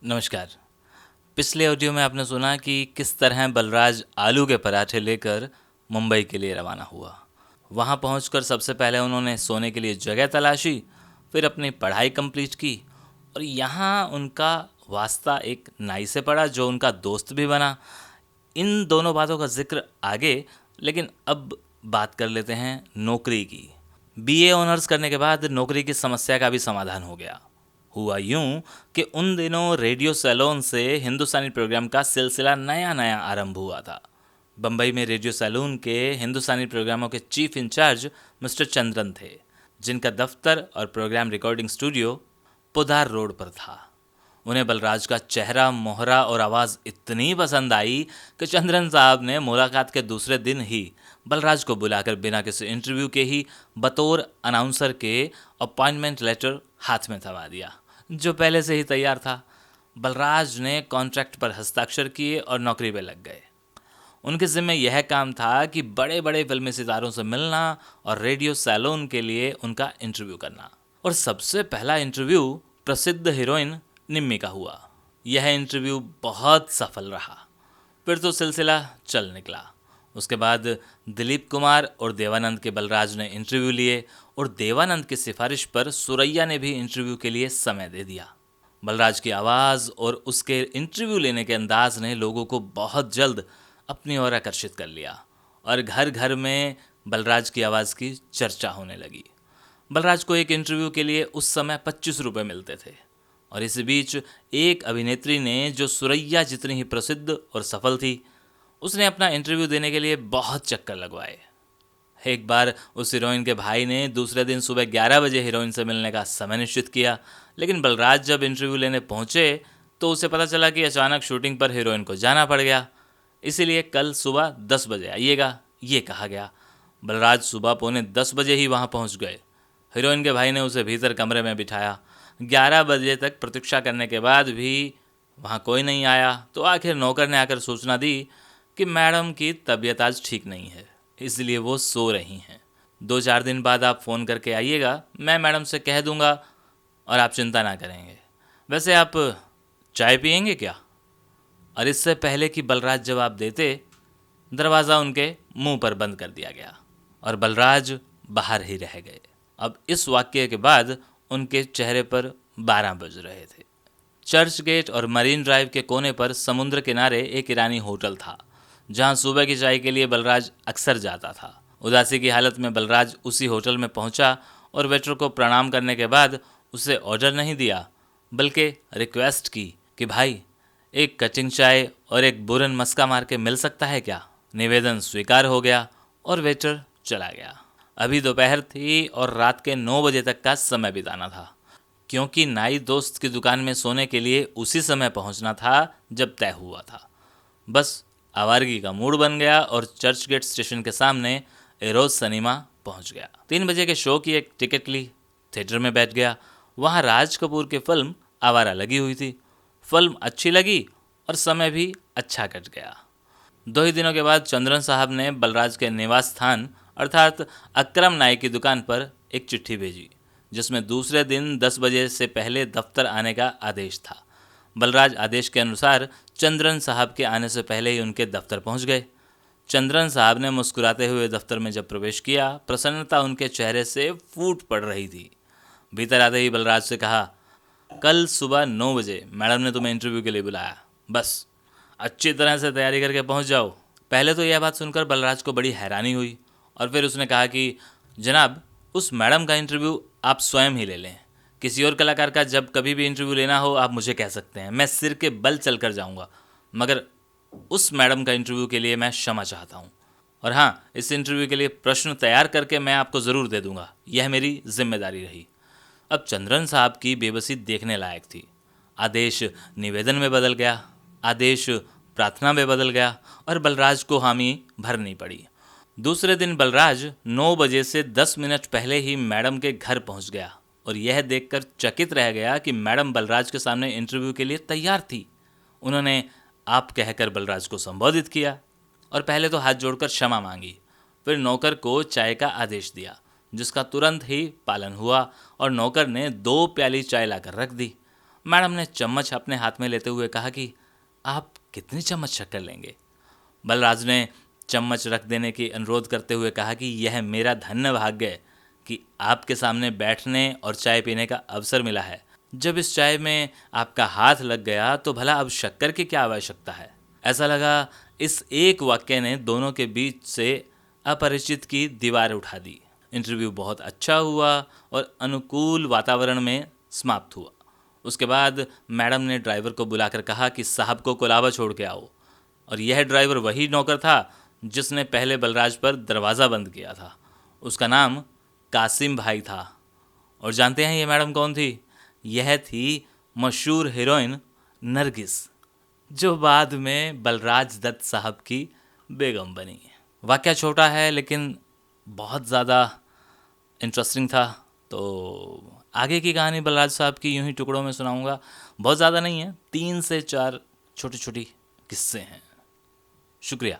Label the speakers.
Speaker 1: नमस्कार। पिछले ऑडियो में आपने सुना कि किस तरह बलराज आलू के पराठे लेकर मुंबई के लिए रवाना हुआ। वहां पहुंचकर सबसे पहले उन्होंने सोने के लिए जगह तलाशी, फिर अपनी पढ़ाई कंप्लीट की और यहाँ उनका वास्ता एक नाई से पड़ा जो उनका दोस्त भी बना। इन दोनों बातों का जिक्र आगे, लेकिन अब बात कर लेते हैं नौकरी की। बीए ऑनर्स करने के बाद नौकरी की समस्या का भी समाधान हो गया। हुआ यूं कि उन दिनों रेडियो सैलोन से हिंदुस्तानी प्रोग्राम का सिलसिला नया नया आरंभ हुआ था। बम्बई में रेडियो सैलून के हिंदुस्तानी प्रोग्रामों के चीफ इंचार्ज मिस्टर चंद्रन थे, जिनका दफ्तर और प्रोग्राम रिकॉर्डिंग स्टूडियो पुधार रोड पर था। उन्हें बलराज का चेहरा, मोहरा और आवाज़ इतनी पसंद आई कि चंद्रन साहब ने मुलाकात के दूसरे दिन ही बलराज को बुलाकर बिना किसी इंटरव्यू के ही बतौर अनाउंसर के अपॉइंटमेंट लेटर हाथ में थमा दिया, जो पहले से ही तैयार था। बलराज ने कॉन्ट्रैक्ट पर हस्ताक्षर किए और नौकरी पर लग गए। उनके ज़िम्मे यह काम था कि बड़े बड़े फिल्मी सितारों से मिलना और रेडियो सैलून के लिए उनका इंटरव्यू करना। और सबसे पहला इंटरव्यू प्रसिद्ध हीरोइन निम्मी का हुआ। यह इंटरव्यू बहुत सफल रहा। फिर तो सिलसिला चल निकला। उसके बाद दिलीप कुमार और देवानंद के बलराज ने इंटरव्यू लिए और देवानंद की सिफारिश पर सुरैया ने भी इंटरव्यू के लिए समय दे दिया। बलराज की आवाज़ और उसके इंटरव्यू लेने के अंदाज ने लोगों को बहुत जल्द अपनी ओर आकर्षित कर लिया और घर घर में बलराज की आवाज़ की चर्चा होने लगी। बलराज को एक इंटरव्यू के लिए उस समय 25 रुपये मिलते थे और इस बीच एक अभिनेत्री ने, जो सुरैया जितनी ही प्रसिद्ध और सफल थी, उसने अपना इंटरव्यू देने के लिए बहुत चक्कर लगवाए। एक बार उस हीरोइन के भाई ने दूसरे दिन सुबह 11 बजे हीरोइन से मिलने का समय निश्चित किया, लेकिन बलराज जब इंटरव्यू लेने पहुंचे तो उसे पता चला कि अचानक शूटिंग पर हीरोइन को जाना पड़ गया, इसीलिए कल सुबह 10 बजे आइएगा, ये कहा गया। बलराज सुबह 9:45 ही वहां पहुंच गए। हीरोइन के भाई ने उसे भीतर कमरे में बिठाया। 11 बजे तक प्रतीक्षा करने के बाद भी वहाँ कोई नहीं आया तो आखिर नौकर ने आकर सूचना दी कि मैडम की तबीयत आज ठीक नहीं है, इसलिए वो सो रही हैं। 2-4 दिन बाद आप फ़ोन करके आइएगा, मैं मैडम से कह दूंगा और आप चिंता ना करेंगे। वैसे आप चाय पियेंगे क्या? और इससे पहले कि बलराज जवाब देते, दरवाज़ा उनके मुंह पर बंद कर दिया गया और बलराज बाहर ही रह गए। अब इस वाक्य के बाद उनके चेहरे पर 12 बज रहे थे। चर्च गेट और मरीन ड्राइव के कोने पर समुद्र किनारे एक ईरानी होटल था, जहां सुबह की चाय के लिए बलराज अक्सर जाता था। उदासी की हालत में बलराज उसी होटल में पहुंचा और वेटर को प्रणाम करने के बाद उसे ऑर्डर नहीं दिया, बल्कि रिक्वेस्ट की कि भाई एक कटिंग चाय और एक बुरन मस्का मार के मिल सकता है क्या? निवेदन स्वीकार हो गया और वेटर चला गया। अभी दोपहर थी और रात के 9 बजे तक का समय बिताना था, क्योंकि नाई दोस्त की दुकान में सोने के लिए उसी समय पहुंचना था जब तय हुआ था। बस आवारगी का मूड बन गया और चर्च गेट स्टेशन के सामने एरोज सिनेमा पहुंच गया। 3 बजे के शो की एक टिकट ली, थिएटर में बैठ गया। वहां राज कपूर की फिल्म आवारा लगी हुई थी। फिल्म अच्छी लगी और समय भी अच्छा कट गया। 2 ही दिनों के बाद चंद्रन साहब ने बलराज के निवास स्थान अर्थात अकरम नाई की दुकान पर एक चिट्ठी भेजी, जिसमें दूसरे दिन 10 बजे से पहले दफ्तर आने का आदेश था। बलराज आदेश के अनुसार चंद्रन साहब के आने से पहले ही उनके दफ्तर पहुंच गए। चंद्रन साहब ने मुस्कुराते हुए दफ्तर में जब प्रवेश किया, प्रसन्नता उनके चेहरे से फूट पड़ रही थी। भीतर आते ही बलराज से कहा, कल सुबह 9 बजे मैडम ने तुम्हें इंटरव्यू के लिए बुलाया, बस अच्छी तरह से तैयारी करके पहुंच जाओ। पहले तो यह बात सुनकर बलराज को बड़ी हैरानी हुई और फिर उसने कहा कि जनाब, उस मैडम का इंटरव्यू आप स्वयं ही ले लें। किसी और कलाकार का जब कभी भी इंटरव्यू लेना हो आप मुझे कह सकते हैं, मैं सिर के बल चल कर जाऊँगा, मगर उस मैडम का इंटरव्यू के लिए मैं क्षमा चाहता हूँ। और हाँ, इस इंटरव्यू के लिए प्रश्न तैयार करके मैं आपको ज़रूर दे दूँगा, यह मेरी जिम्मेदारी रही। अब चंद्रन साहब की बेबसी देखने लायक थी। आदेश निवेदन में बदल गया, आदेश प्रार्थना में बदल गया और बलराज को हामी भरनी पड़ी। दूसरे दिन बलराज 9 बजे से 10 मिनट पहले ही मैडम के घर पहुंच गया और यह देखकर चकित रह गया कि मैडम बलराज के सामने इंटरव्यू के लिए तैयार थी। उन्होंने आप कहकर बलराज को संबोधित किया और पहले तो हाथ जोड़कर क्षमा मांगी। फिर नौकर को चाय का आदेश दिया, जिसका तुरंत ही पालन हुआ और नौकर ने 2 प्याली चाय लाकर रख दी। मैडम ने चम्मच अपने हाथ में लेते हुए कहा कि आप कितनी चम्मच शक्कर लेंगे। बलराज ने चम्मच रख देने की अनुरोध करते हुए कहा कि यह मेरा धन्य भाग्य है कि आपके सामने बैठने और चाय पीने का अवसर मिला है। जब इस चाय में आपका हाथ लग गया तो भला अब शक्कर की क्या आवश्यकता है। ऐसा लगा इस एक वाक्य ने दोनों के बीच से अपरिचित की दीवार उठा दी। इंटरव्यू बहुत अच्छा हुआ और अनुकूल वातावरण में समाप्त हुआ। उसके बाद मैडम ने ड्राइवर को बुलाकर कहा कि साहब को कोलाबा छोड़ के आओ। और यह ड्राइवर वही नौकर था जिसने पहले बलराज पर दरवाज़ा बंद किया था। उसका नाम कासिम भाई था। और जानते हैं ये मैडम कौन थी? यह थी मशहूर हीरोइन नरगिस, जो बाद में बलराज दत्त साहब की बेगम बनी। वाक़या छोटा है लेकिन बहुत ज़्यादा इंटरेस्टिंग था। तो आगे की कहानी बलराज साहब की यूं ही टुकड़ों में सुनाऊंगा। बहुत ज़्यादा नहीं है, 3 से 4 छोटी छोटी किस्से हैं। शुक्रिया।